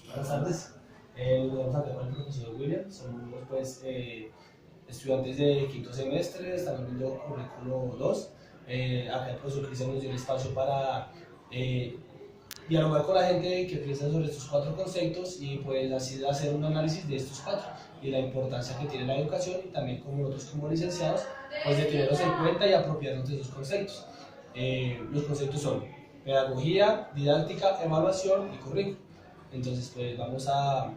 Buenas tardes. Nos vamos acá con el profesor William. Somos pues, estudiantes de quinto semestre, estamos viendo currículo 2. Acá el profesor Cristian nos dio el espacio para dialogar con la gente que piensa sobre estos cuatro conceptos y pues así hacer un análisis de estos cuatro y la importancia que tiene la educación y también como nosotros como licenciados pues de tenerlos en cuenta y apropiarnos de esos conceptos. Los conceptos son pedagogía, didáctica, evaluación y currículo. Entonces pues vamos a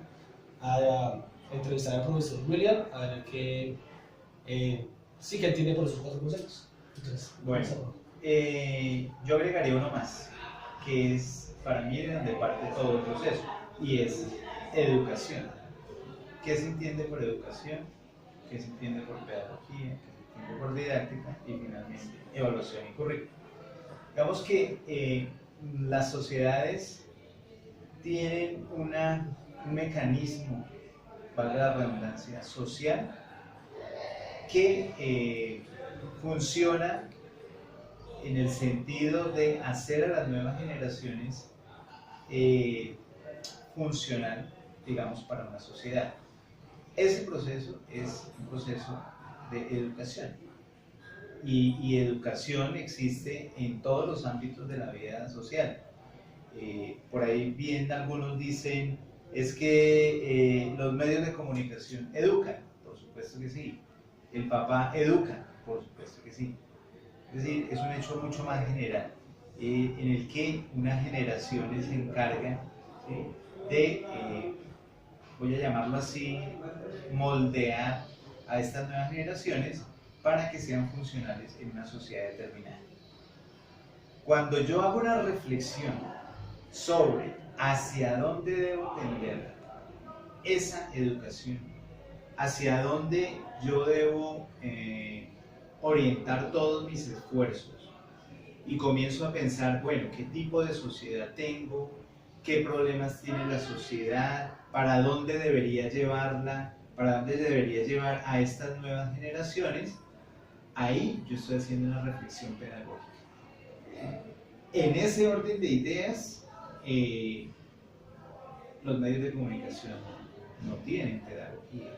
entrevistar al profesor William a ver qué sí que entiende por esos cuatro conceptos. Entonces, Bueno, yo agregaría uno más, que es para mí de donde parte todo el proceso, y es educación. ¿Qué se entiende por educación? ¿Qué se entiende por pedagogía? ¿Qué se entiende por didáctica? Y finalmente, evaluación y currículum. Digamos que las sociedades tienen un mecanismo, valga la redundancia, social, que funciona en el sentido de hacer a las nuevas generaciones funcional, digamos, para una sociedad. Ese proceso es un proceso de educación. Y educación existe en todos los ámbitos de la vida social. Por ahí bien algunos dicen, es que los medios de comunicación educan, por supuesto que sí. El papá educa, por supuesto que sí. Es decir, es un hecho mucho más general, en el que una generación se encarga, ¿sí?, de, voy a llamarlo así, moldear a estas nuevas generaciones para que sean funcionales en una sociedad determinada. Cuando yo hago una reflexión sobre hacia dónde debo tender esa educación, hacia dónde yo debo orientar todos mis esfuerzos, y comienzo a pensar, bueno, ¿qué tipo de sociedad tengo? ¿Qué problemas tiene la sociedad? ¿Para dónde debería llevarla? ¿Para dónde debería llevar a estas nuevas generaciones? Ahí yo estoy haciendo una reflexión pedagógica. En ese orden de ideas, los medios de comunicación no tienen pedagogía,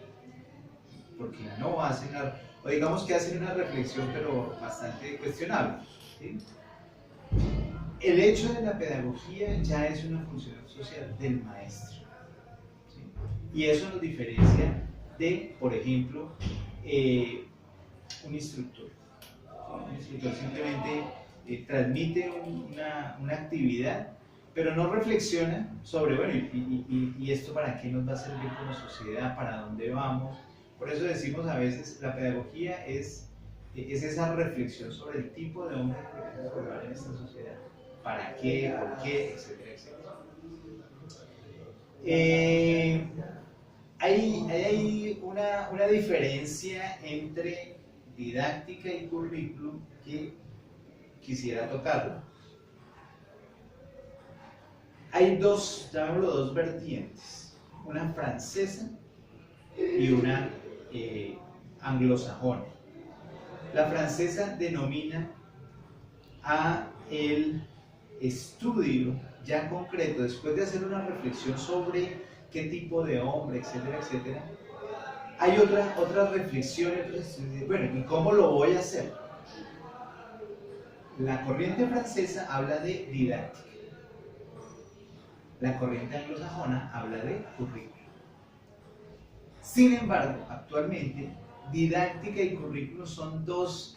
porque no hacen, o digamos que hacen una reflexión, pero bastante cuestionable, ¿sí? El hecho de la pedagogía ya es una función social del maestro, ¿sí? Y eso nos diferencia de, por ejemplo, un instructor. Un instructor simplemente transmite una actividad, pero no reflexiona sobre, bueno, y esto para qué nos va a servir como sociedad, para dónde vamos. Por eso decimos a veces, la pedagogía es esa reflexión sobre el tipo de hombre que queremos formar en esta sociedad. ¿Para qué? ¿Por qué? Etcétera, etcétera. Hay una diferencia entre didáctica y currículum que quisiera tocarlo. Hay dos, llamémoslo, dos vertientes, una francesa y una anglosajona. La francesa denomina a el estudio ya concreto, después de hacer una reflexión sobre qué tipo de hombre, etcétera, etcétera. Hay otra reflexión, bueno, ¿y cómo lo voy a hacer? La corriente francesa habla de didáctica. La corriente anglosajona habla de currículum. Sin embargo, actualmente, didáctica y currículum son dos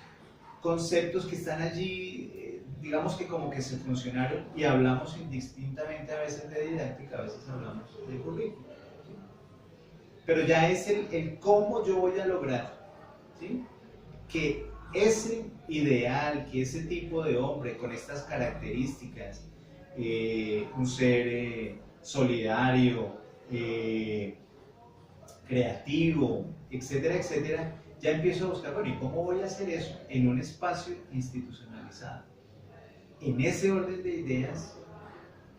conceptos que están allí, digamos que como que se funcionaron, y hablamos indistintamente a veces de didáctica, a veces hablamos de currículum, ¿sí? Pero ya es el cómo yo voy a lograr, ¿sí?, que ese ideal, que ese tipo de hombre con estas características, un ser solidario, creativo, etcétera, etcétera, ya empiezo a buscar, bueno, ¿y cómo voy a hacer eso en un espacio institucionalizado? En ese orden de ideas,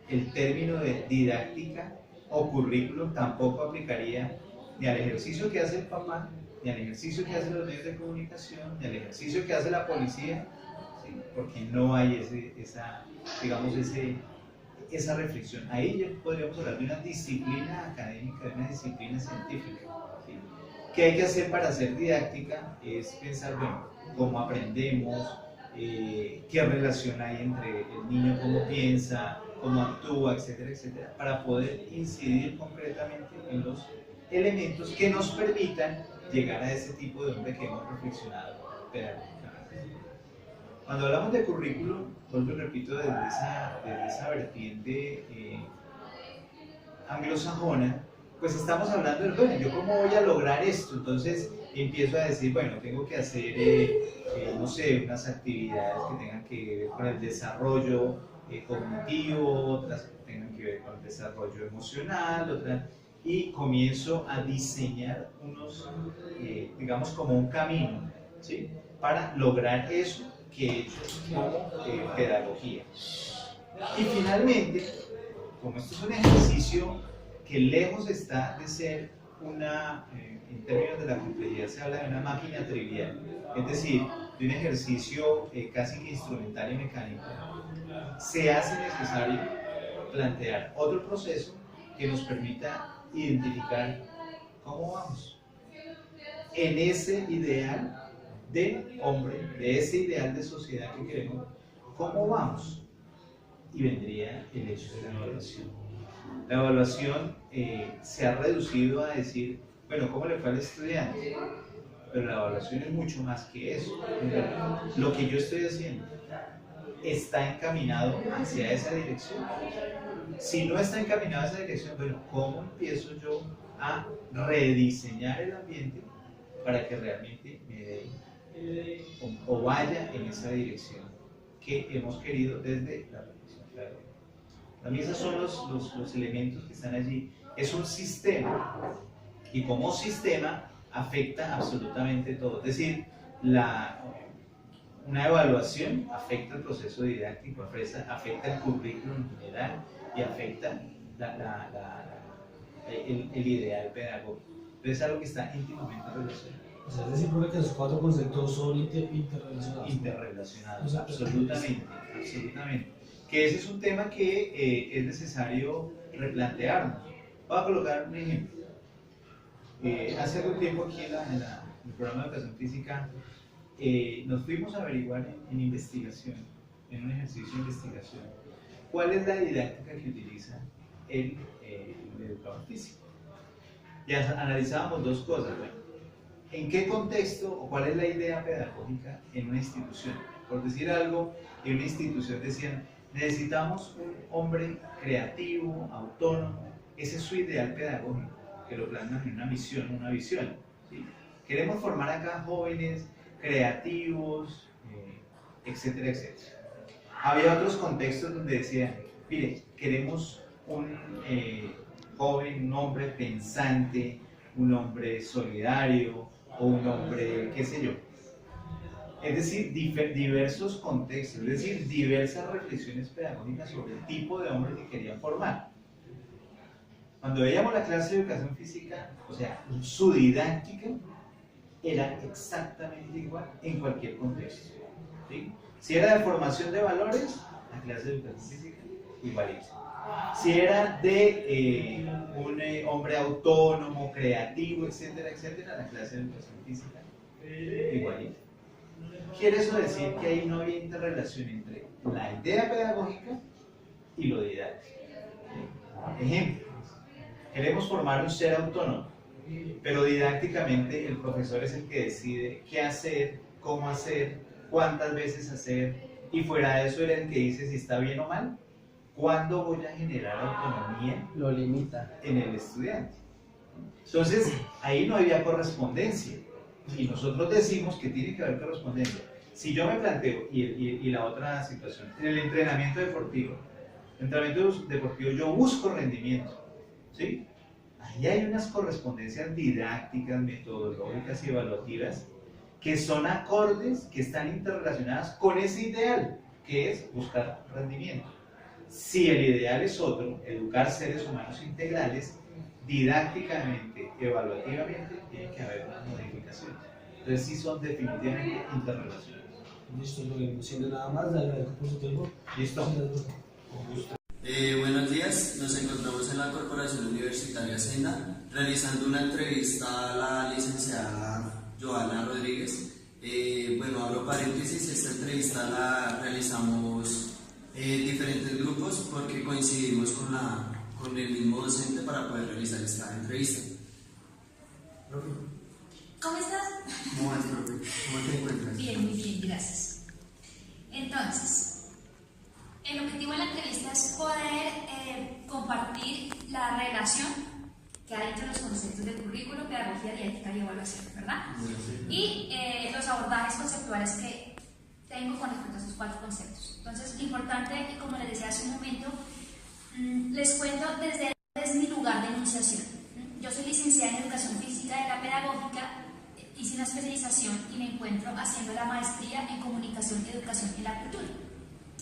el término de didáctica o currículum tampoco aplicaría ni al ejercicio que hace el papá, ni al ejercicio que hacen los medios de comunicación, ni al ejercicio que hace la policía, ¿sí?, porque no hay digamos, esa reflexión. Ahí ya podríamos hablar de una disciplina académica, de una disciplina científica. ¿Sí? ¿Qué hay que hacer para hacer didáctica? Es pensar, bueno, cómo aprendemos, qué relación hay entre el niño, cómo piensa, cómo actúa, etcétera, etcétera, para poder incidir concretamente en los elementos que nos permitan llegar a ese tipo de hombre que hemos reflexionado pedagógicamente. Cuando hablamos de currículum, vuelvo y repito, desde esa vertiente anglosajona, pues estamos hablando de, bueno, ¿yo cómo voy a lograr esto? Entonces empiezo a decir, bueno, tengo que hacer, no sé, unas actividades que tengan que ver con el desarrollo cognitivo, otras que tengan que ver con el desarrollo emocional, otras, y comienzo a diseñar unos, digamos, como un camino, ¿sí? Para lograr eso que he hecho como pedagogía. Y finalmente, como esto es un ejercicio que lejos está de ser una, en términos de la complejidad se habla de una máquina trivial, es decir, de un ejercicio casi que instrumental y mecánico, se hace necesario plantear otro proceso que nos permita identificar cómo vamos en ese ideal de hombre, de ese ideal de sociedad que queremos, cómo vamos. Y vendría el hecho de la evaluación. La evaluación se ha reducido a decir, bueno, ¿cómo le fue al estudiante? Pero la evaluación es mucho más que eso. Lo que yo estoy haciendo está encaminado hacia esa dirección. Si no está encaminado a esa dirección, bueno, ¿cómo empiezo yo a rediseñar el ambiente para que realmente me dé o vaya en esa dirección que hemos querido desde la reflexión pedagógica? También esos son los elementos que están allí. Es un sistema y como sistema afecta absolutamente todo. Es decir, una evaluación afecta el proceso didáctico, afecta el currículum en general y afecta el ideal pedagógico. Entonces es algo que está íntimamente relacionado. O sea, es decir, porque que los cuatro conceptos son interrelacionados. Interrelacionados, absolutamente, absolutamente. Que ese es un tema que es necesario replantearnos. Voy a colocar un ejemplo. Hace algún tiempo aquí en el programa de educación física nos fuimos a averiguar en investigación, en un ejercicio de investigación, cuál es la didáctica que utiliza el educador físico. Y analizábamos dos cosas. Bueno, ¿en qué contexto o cuál es la idea pedagógica en una institución? Por decir algo, en una institución decían, necesitamos un hombre creativo, autónomo. Ese es su ideal pedagógico, que lo plasman en una misión, una visión. ¿Sí? Queremos formar acá jóvenes creativos, etcétera, etcétera. Había otros contextos donde decían, mire, queremos un joven, un hombre pensante, un hombre solidario o un hombre, qué sé yo. Es decir, diversos contextos, es decir, diversas reflexiones pedagógicas sobre el tipo de hombre que querían formar. Cuando veíamos la clase de educación física, o sea, su didáctica era exactamente igual en cualquier contexto. ¿Sí? Si era de formación de valores, la clase de educación física igualita. Si era de un hombre autónomo, creativo, etcétera, etcétera, la clase de educación física igualita. Quiere eso decir que ahí no había interrelación entre la idea pedagógica y lo didáctico. Ejemplo, queremos formar un ser autónomo, pero didácticamente el profesor es el que decide qué hacer, cómo hacer, cuántas veces hacer, y fuera de eso era el que dice si está bien o mal. ¿Cuándo voy a generar autonomía? Lo limita. En el estudiante. Entonces, ahí no había correspondencia. Y nosotros decimos que tiene que haber correspondencia. Si yo me planteo, y la otra situación, en el entrenamiento deportivo, yo busco rendimiento, ¿sí? Ahí hay unas correspondencias didácticas, metodológicas y evaluativas que son acordes, que están interrelacionadas con ese ideal, que es buscar rendimiento. Si el ideal es otro, educar seres humanos integrales, didácticamente, evaluativamente, tiene que haber unas modificaciones. Entonces sí son definitivamente interrelacionados. Listo, no siendo nada más, le agradezco por su tiempo. Listo. Con gusto. Buenos días, nos encontramos en la Corporación Universitaria Senda realizando una entrevista a la licenciada Joana Rodríguez. Bueno, abro paréntesis, esta entrevista la realizamos diferentes grupos porque coincidimos con el mismo docente para poder realizar esta entrevista. ¿Cómo estás? ¿Cómo vas, profe? ¿Cómo te encuentras? Bien, muy bien, gracias. Entonces, el objetivo de la entrevista es poder compartir la relación que hay entre los conceptos de currículo, pedagogía, didáctica y evaluación, ¿verdad? Y los abordajes conceptuales que tengo con respecto a esos 4 conceptos. Entonces, lo importante, y como les decía hace un momento, les cuento desde mi lugar de iniciación. Yo soy licenciada en Educación Física de la Pedagógica, hice una especialización y me encuentro haciendo la maestría en Comunicación y Educación en la Cultura.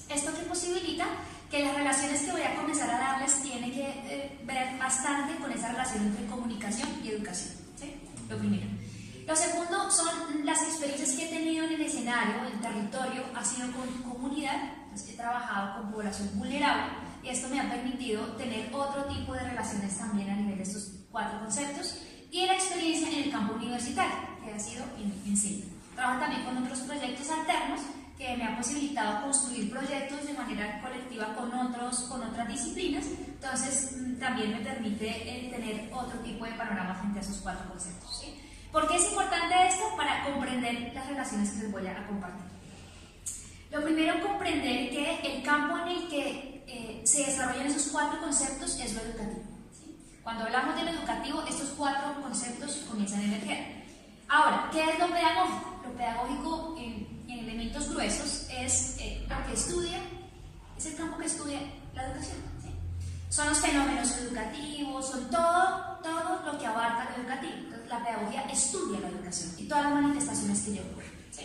Esto que posibilita que las relaciones que voy a comenzar a darles tienen que ver bastante con esa relación entre comunicación y educación, ¿sí? Lo primero. Lo segundo son las experiencias que he tenido en el escenario, en el territorio, ha sido con comunidad, pues he trabajado con población vulnerable y esto me ha permitido tener otro tipo de relaciones también a nivel de estos 4 conceptos y la experiencia en el campo universitario, que ha sido en Senda. Trabajo también con otros proyectos alternos que me ha posibilitado construir proyectos de manera colectiva con otras disciplinas, entonces también me permite tener otro tipo de panorama frente a esos 4 conceptos, ¿sí? ¿Por qué es importante esto? Para comprender las relaciones que les voy a compartir. Lo primero, comprender que el campo en el que se desarrollan esos 4 conceptos es lo educativo, ¿sí? Cuando hablamos de lo educativo, estos 4 conceptos comienzan a emerger. Ahora, ¿qué es lo pedagógico? Lo pedagógico en elementos gruesos es lo que estudia, es el campo que estudia la educación, ¿sí? Son los fenómenos educativos, son todo lo que abarca lo educativo. Entonces, la pedagogía estudia la educación y todas las manifestaciones que le ocurren, ¿sí?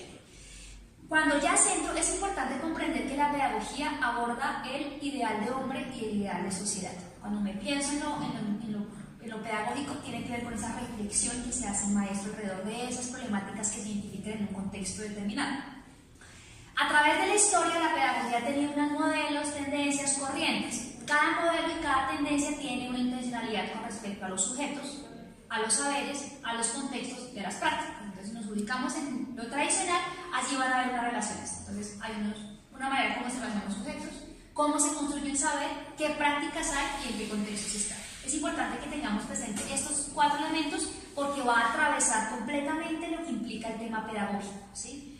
Cuando ya centro, es importante comprender que la pedagogía aborda el ideal de hombre y el ideal de sociedad. Cuando me pienso en lo pedagógico, tiene que ver con esa reflexión que se hace el maestro alrededor de esas problemáticas que se identifican en un contexto determinado. A través de la historia, la pedagogía ha tenido unos modelos, tendencias, corrientes. Cada modelo y cada tendencia tiene una intencionalidad con respecto a los sujetos, a los saberes, a los contextos y a las prácticas. Entonces, si nos ubicamos en lo tradicional, allí van a haber unas relaciones. Entonces, hay una manera como se relacionan los sujetos, cómo se construye un saber, qué prácticas hay y en qué contextos está. Es importante que tengamos presente estos 4 elementos porque va a atravesar completamente lo que implica el tema pedagógico, ¿sí?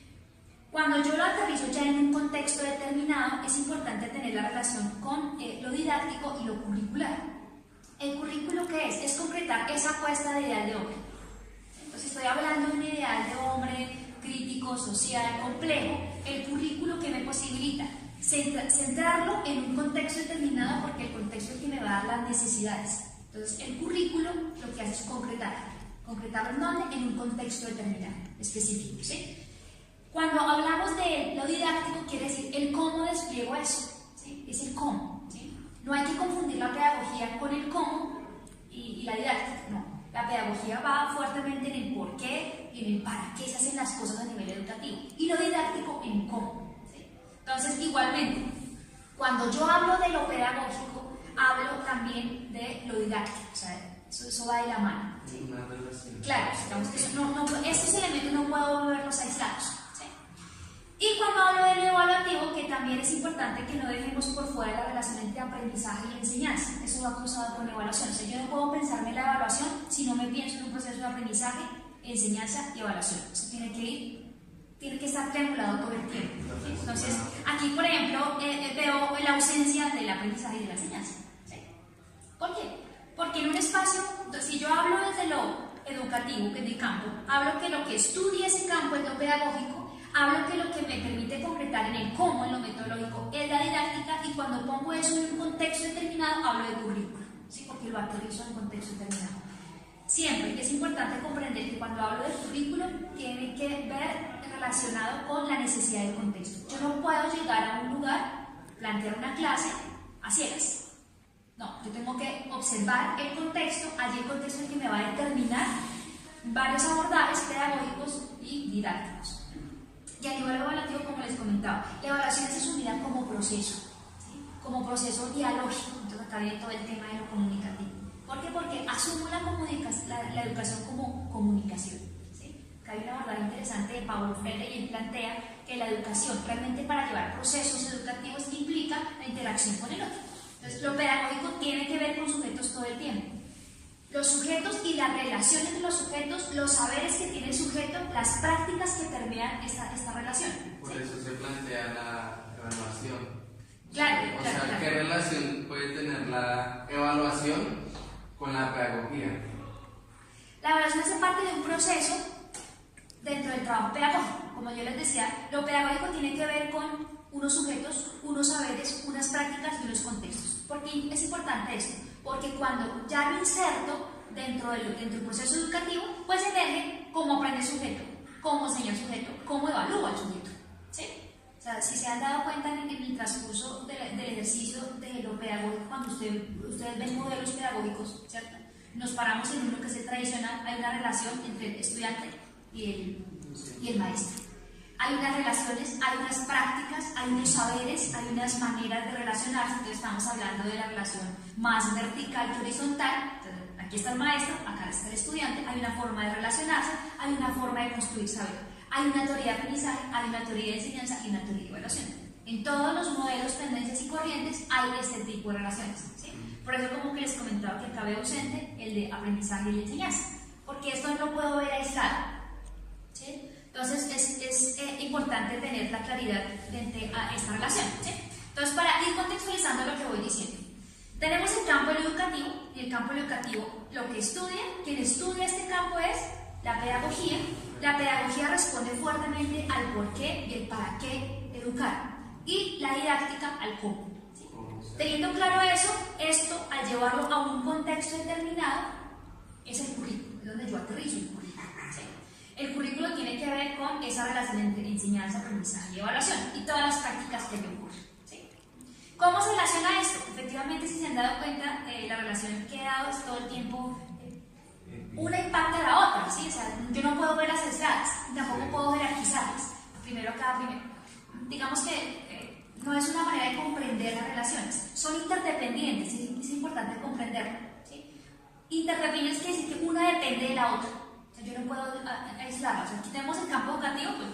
Cuando yo lo aterrizo ya en un contexto determinado, es importante tener la relación con lo didáctico y lo curricular. ¿El currículo qué es? Es concretar esa apuesta de ideal de hombre. Entonces, estoy hablando de un ideal de hombre crítico, social, complejo. El currículo que me posibilita centrarlo en un contexto determinado porque el contexto es el que me va a dar las necesidades. Entonces, el currículo lo que hace es concretarlo en dónde, en un contexto determinado, específico, ¿sí? Cuando hablamos de lo didáctico, quiere decir el cómo despliego eso, ¿sí? Es el cómo, ¿sí? No hay que confundir la pedagogía con el cómo y la didáctica, no. La pedagogía va fuertemente en el por qué y en el para qué se hacen las cosas a nivel educativo y lo didáctico en cómo, ¿sí? Entonces, igualmente, cuando yo hablo de lo pedagógico, hablo también de lo didáctico, o sea, eso va de la mano, ¿sí? Claro, digamos que estos elementos no puedo verlos aislados, ¿sí? Y cuando hablo de lo evaluativo, que también es importante que no dejemos por fuera la relación entre aprendizaje y enseñanza. Eso va cruzado con la evaluación. O sea, yo no puedo pensarme en la evaluación si no me pienso en un proceso de aprendizaje, enseñanza y evaluación. Eso tiene que estar triangulado todo el tiempo, ¿sí? Entonces, aquí, por ejemplo, veo la ausencia del aprendizaje y de la enseñanza, ¿sí? ¿Por qué? Porque en un espacio, si yo hablo desde lo educativo, que es mi campo, hablo que lo que estudia ese campo es lo pedagógico, hablo que lo que me permite concretar en el cómo, en lo metodológico, es la didáctica, y cuando pongo eso en un contexto determinado, hablo de currículo, ¿sí? Porque lo aterrizo en un contexto determinado. Siempre es importante comprender que cuando hablo de currículo, tiene que ver relacionado con la necesidad del contexto. Yo no puedo llegar a un lugar, plantear una clase a ciegas. No, yo tengo que observar el contexto, allí el contexto es el que me va a determinar varios abordajes pedagógicos y didácticos. Y a nivel evaluativo, como les comentaba, la evaluación es asumida como proceso, ¿sí? como proceso dialógico. Entonces acá viene todo el tema de lo comunicativo. ¿Por qué? Porque asumo la educación como comunicación. ¿Sí? Acá hay una verdad interesante de Paulo Freire y él plantea que la educación realmente para llevar procesos educativos implica la interacción con el otro. Entonces lo pedagógico tiene que ver con sujetos todo el tiempo. Los sujetos y las relaciones entre los sujetos, los saberes que tiene el sujeto, las prácticas que permean esta relación. Por eso se plantea la evaluación. Claro, O sea, ¿qué relación puede tener la evaluación con la pedagogía? La evaluación hace parte de un proceso dentro del trabajo pedagógico. Como yo les decía, lo pedagógico tiene que ver con unos sujetos, unos saberes, unas prácticas y unos contextos. ¿Por qué es importante esto? Porque cuando ya me inserto dentro del proceso educativo, pues emerge cómo aprende el sujeto, cómo enseña el sujeto, cómo evalúa el sujeto. ¿Sí? O sea, si se han dado cuenta en el transcurso del ejercicio de lo pedagógico, cuando ustedes ven modelos pedagógicos, ¿cierto? Nos paramos en uno que es el tradicional, hay una relación entre el estudiante y el maestro. Hay unas relaciones, hay unas prácticas, hay unos saberes, hay unas maneras de relacionarse. Entonces estamos hablando de la relación más vertical que horizontal. Entonces, aquí está el maestro, acá está el estudiante, hay una forma de relacionarse, hay una forma de construir saber. Hay una teoría de aprendizaje, hay una teoría de enseñanza y una teoría de evaluación. En todos los modelos, tendencias y corrientes hay este tipo de relaciones. ¿Sí? Por eso, como que les comentaba que acá veo ausente el de aprendizaje y enseñanza, porque esto no lo puedo ver aislado. ¿Sí? Entonces es importante tener la claridad frente a esta relación. ¿Sí? Entonces, para ir contextualizando lo que voy diciendo, tenemos el campo educativo, y el campo educativo, lo que estudia, quien estudia este campo es la pedagogía. La pedagogía responde fuertemente al por qué y el para qué educar, y la didáctica al cómo. ¿Sí? Teniendo claro eso, esto al llevarlo a un contexto determinado es el currículo, es donde yo aterrizo el currículo. ¿Sí? El currículo tiene que ver con esa relación entre enseñanza, aprendizaje y evaluación y todas las prácticas que me ocurren. ¿Sí? ¿Cómo se relaciona esto? Efectivamente, si se han dado cuenta, la relación que he dado es todo el tiempo una impacta a la otra, ¿sí? O sea, yo no puedo verlas aisladas, tampoco puedo jerarquizarlas. Primero cada primero. Digamos que no es una manera de comprender las relaciones, son interdependientes, es importante comprenderlo. ¿Sí? Interdependientes quiere decir que una depende de la otra. O sea, yo no puedo aislarlas. O sea, aquí tenemos el campo educativo, pues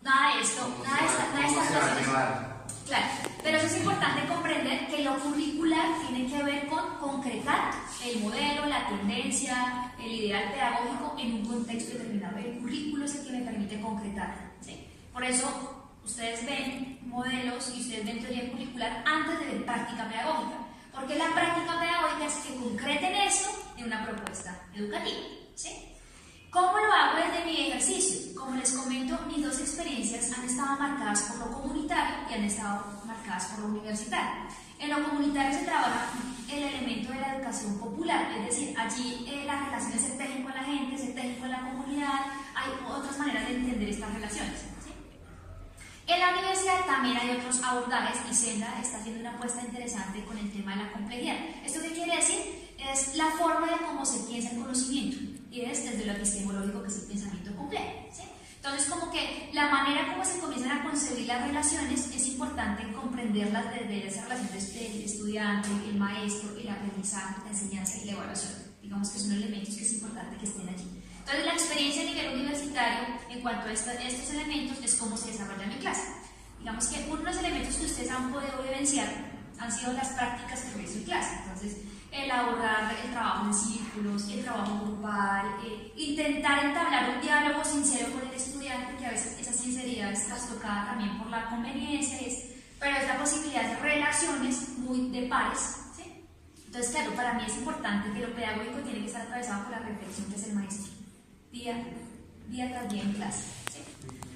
nada de esto, nada de estas relaciones. Claro, pero eso es importante comprender que lo curricular tiene que ver con concretar el modelo, la tendencia, el ideal pedagógico en un contexto determinado. El currículo es el que me permite concretar. ¿Sí? Por eso ustedes ven modelos y ustedes ven teoría curricular antes de ver práctica pedagógica, porque la práctica pedagógica es que concreten esto en una propuesta educativa. ¿Sí? ¿Cómo lo hago desde mi ejercicio? Como les comento, mis dos experiencias han estado marcadas por lo comunitario y han estado marcadas por lo universitario. En lo comunitario se trabaja el elemento de la educación popular, es decir, allí las relaciones se tejen con la gente, se tejen con la comunidad, hay otras maneras de entender estas relaciones. ¿Sí? En la universidad también hay otros abordajes y Senda está haciendo una apuesta interesante con el tema de la complejidad. ¿Esto qué quiere decir? Es la forma de cómo se piensa el conocimiento y es desde lo epistemológico, que es el pensamiento complejo. ¿Sí? Entonces, como que la manera como se comienzan a concebir las relaciones es importante comprenderlas desde esas relaciones del estudiante, el maestro, el aprendizaje, la enseñanza y la evaluación. Digamos que son elementos que es importante que estén allí. Entonces, la experiencia a nivel universitario en cuanto a estos elementos es cómo se desarrolla mi clase. Digamos que uno de los elementos que ustedes han podido vivenciar han sido las prácticas que realizo en clase. Entonces, elaborar el trabajo en círculos, el trabajo grupal, intentar entablar un diálogo sincero con el estudiante, que a veces esa sinceridad es trastocada también por la conveniencia, pero es la posibilidad de relaciones muy de pares. ¿Sí? Entonces, claro, para mí es importante que lo pedagógico tiene que estar atravesado por la reflexión que es el maestro, día tras día en clase. ¿Sí?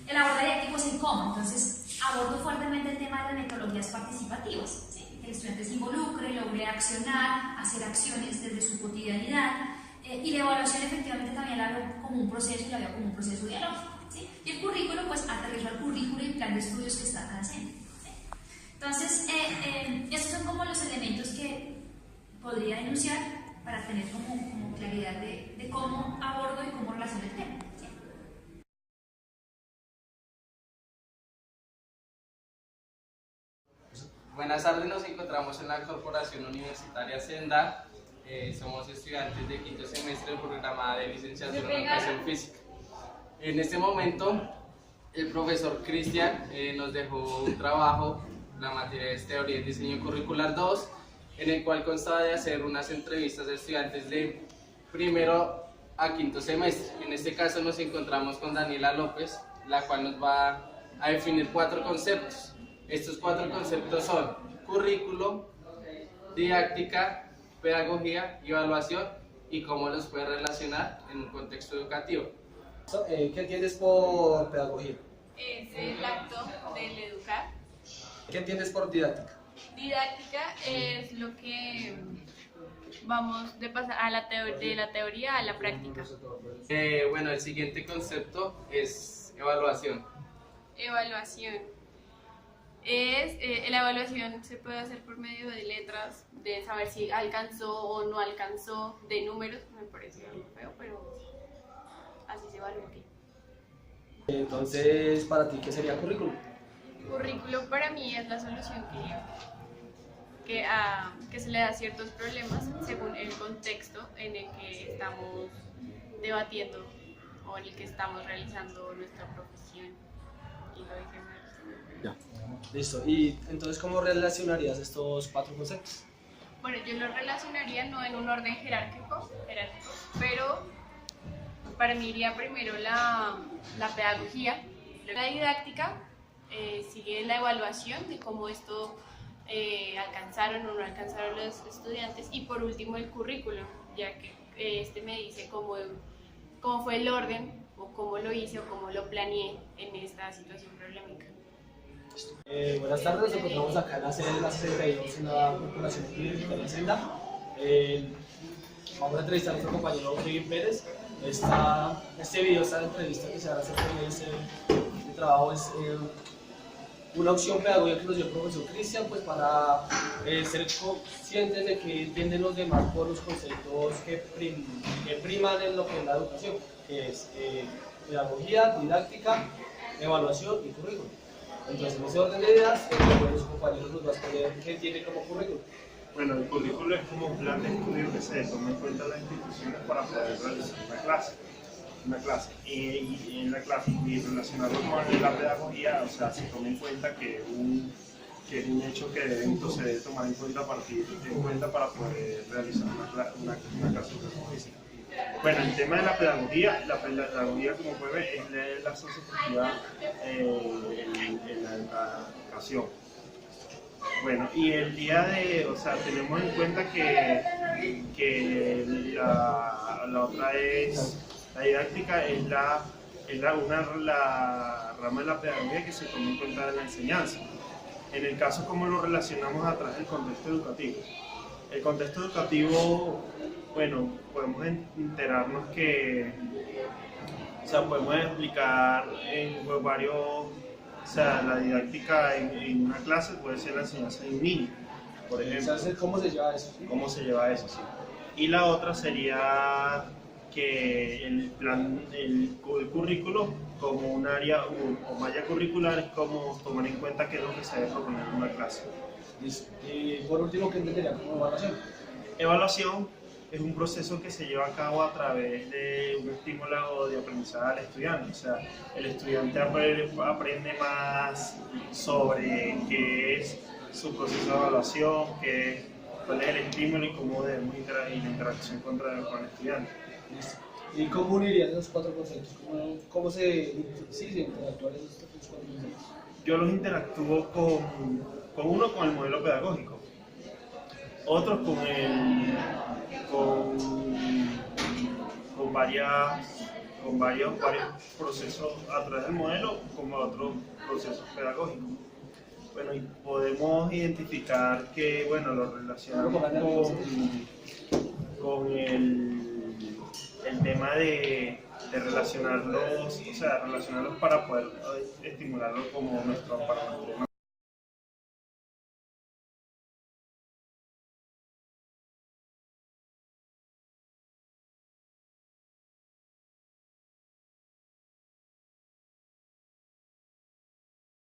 El abordaje didáctico es en cómo, entonces abordo fuertemente el tema de las metodologías participativas. Que el estudiante se involucre, logre accionar, hacer acciones desde su cotidianidad, y la evaluación efectivamente también la veo como un proceso y la veo como un proceso dialógico. ¿Sí? Y el currículo, pues aterrizo al currículo y el plan de estudios que están haciendo. ¿Sí? Entonces, estos son como los elementos que podría denunciar para tener como claridad de cómo abordo y cómo relaciono el tema. ¿Sí? Buenas tardes, nos encontramos en la Corporación Universitaria Senda. Somos estudiantes de quinto semestre del programa de licenciatura en Educación Física. En este momento, el profesor Cristian nos dejó un trabajo, la materia es Teoría y Diseño Curricular 2, en el cual constaba de hacer unas entrevistas de estudiantes de primero a quinto semestre. En este caso nos encontramos con Daniela López, la cual nos va a definir 4 conceptos. Estos 4 conceptos son currículo, didáctica, pedagogía y evaluación, y cómo los puede relacionar en un contexto educativo. ¿Qué entiendes por pedagogía? Es el acto del educar. ¿Qué entiendes por didáctica? Didáctica es lo que vamos de pasar de la teoría a la práctica. Bueno, el siguiente concepto es evaluación. Evaluación. La evaluación se puede hacer por medio de letras, de saber si alcanzó o no alcanzó, de números, me parece algo feo, pero así se evalúa aquí. Entonces, ¿para ti qué sería currículum? Currículo para mí es la solución que se le da a ciertos problemas según el contexto en el que estamos debatiendo o en el que estamos realizando nuestra profesión. Y lo dije mal. Ya. Listo. ¿Y entonces cómo relacionarías estos 4 conceptos? Bueno, yo lo relacionaría no en un orden jerárquico, pero para mí iría primero la pedagogía, la didáctica, sigue la evaluación de cómo esto alcanzaron o no alcanzaron los estudiantes, y por último el currículum, ya que este me dice cómo fue el orden o cómo lo hice o cómo lo planeé en esta situación problemática. Buenas tardes, nos encontramos acá en la sede de la 62 en la Corporación Universitaria Senda. Vamos a entrevistar a nuestro compañero Kevin Pérez. Este video, esta entrevista que se va a hacer con este trabajo es una opción pedagógica que nos dio el profesor Cristian, pues para ser conscientes de que entienden los demás por los conceptos que priman en lo que es la educación, que es pedagogía, didáctica, evaluación y currículum. Entonces, en ese orden de ideas, los compañeros nos van a explicar qué tiene como currículum. Bueno, el currículo es como un plan de estudio que se toma en cuenta las instituciones para poder realizar una clase. Y en la clase, y relacionarlo con la pedagogía, o sea, se toma en cuenta que es un hecho que se debe tomar en cuenta para poder realizar una clase de educación física. Bueno, el tema de la pedagogía como puede ver es la sociocultura en la educación. Bueno, y el día o sea, tenemos en cuenta que la otra es, la didáctica es la rama de la pedagogía que se toma en cuenta de la enseñanza. En el caso, ¿cómo lo relacionamos a través del contexto educativo? El contexto educativo, bueno, podemos enterarnos que, o sea, podemos explicar en varios, o sea, la didáctica en una clase puede ser la enseñanza de un niño, por ejemplo. ¿Cómo se lleva eso? ¿Cómo se lleva eso? Sí. Y la otra sería que el currículo como un área o malla curricular es como tomar en cuenta qué es lo que se debe proponer en una clase. Listo. Y por último, ¿qué entendería como evaluación? Evaluación es un proceso que se lleva a cabo a través de un estímulo de aprendizaje al estudiante. O sea, el estudiante aprende más sobre qué es su proceso de evaluación, cuál es el estímulo y cómo debemos interagir la interacción con el estudiante. Listo. ¿Y cómo unirían esos 4 conceptos? ¿Cómo se interactúan esos 4 conceptos? Yo los interactúo con uno con el modelo pedagógico, otros con varios procesos a través del modelo, como otros procesos pedagógicos. Bueno, y podemos identificar que, bueno, lo relacionamos con el tema de relacionarlos, o sea, relacionarlos para poder estimularlos como para nuestro